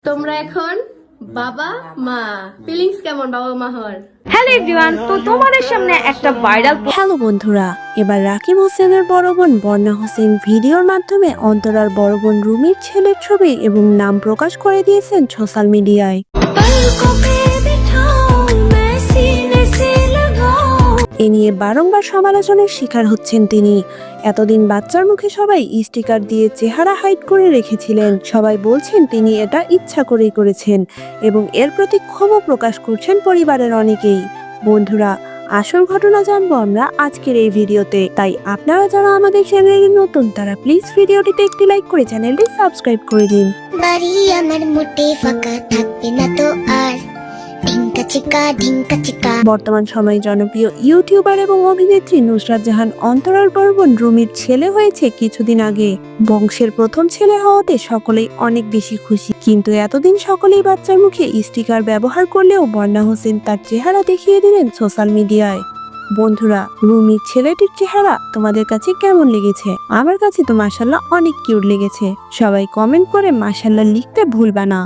তোমরা এখন বাবা মা ফিলিংস কেমন বাবা মা হওয়ার? হ্যালো এভরিওয়ান, তো তোমাদের সামনে একটা ভাইরাল হ্যালো বন্ধুরা, এবার রাকিব হোসেনের বড় বোন বর্ণা হোসেন ভিডিওর মাধ্যমে অন্তরার বড় বোন রুমির ছেলের ছবি এবং নাম প্রকাশ করে দিয়েছেন সোশ্যাল মিডিয়ায়। এ নিয়ে বারংবার সমালোচনার শিকার হচ্ছেন তিনি। এতদিন বাচ্চার মুখে সবাই স্টিকার দিয়ে চেহারা হাইড করে রেখেছিলেন। সবাই বলছেন তিনি এটা ইচ্ছা করেই করেছেন এবং এর প্রতি ক্ষোভ প্রকাশ করছেন পরিবারের অনেকেই। বন্ধুরা, আসল ঘটনা জানবো আমরা আজকের এই ভিডিওতে, তাই আপনারা যারা আমাদের চ্যানেলে নতুন তারা প্লিজ ভিডিওটিতে একটি লাইক করে চ্যানেলটি সাবস্ক্রাইব করে দিন। বাড়ি আমার মোটে ফাঁকা থাকবে না তো আর, ঢিঙ্কা চিকা ঢিঙ্কা চিকা। বর্তমান সময়ে জনপ্রিয় ইউটিউবার এবং অভিনেত্রী নুসরাত জাহান অন্তরার বড় বোন রুমির ছেলে হয়েছে কিছুদিন আগে। বংশের প্রথম ছেলে হওয়াতে সকলেই অনেক বেশি খুশি, কিন্তু এতদিন সকলেই বাচ্চার মুখে স্টিকার ব্যবহার করলেও বর্ণা হোসেন তার চেহারা দেখিয়ে দিলেন সোশ্যাল মিডিয়ায়। বন্ধুরা, রুমির ছেলেটির চেহারা তোমাদের কাছে কেমন লেগেছে? আমার কাছে তো মাশাআল্লাহ অনেক কিউট লেগেছে। সবাই কমেন্ট করে মাশাআল্লাহ লিখতে ভুলবা না।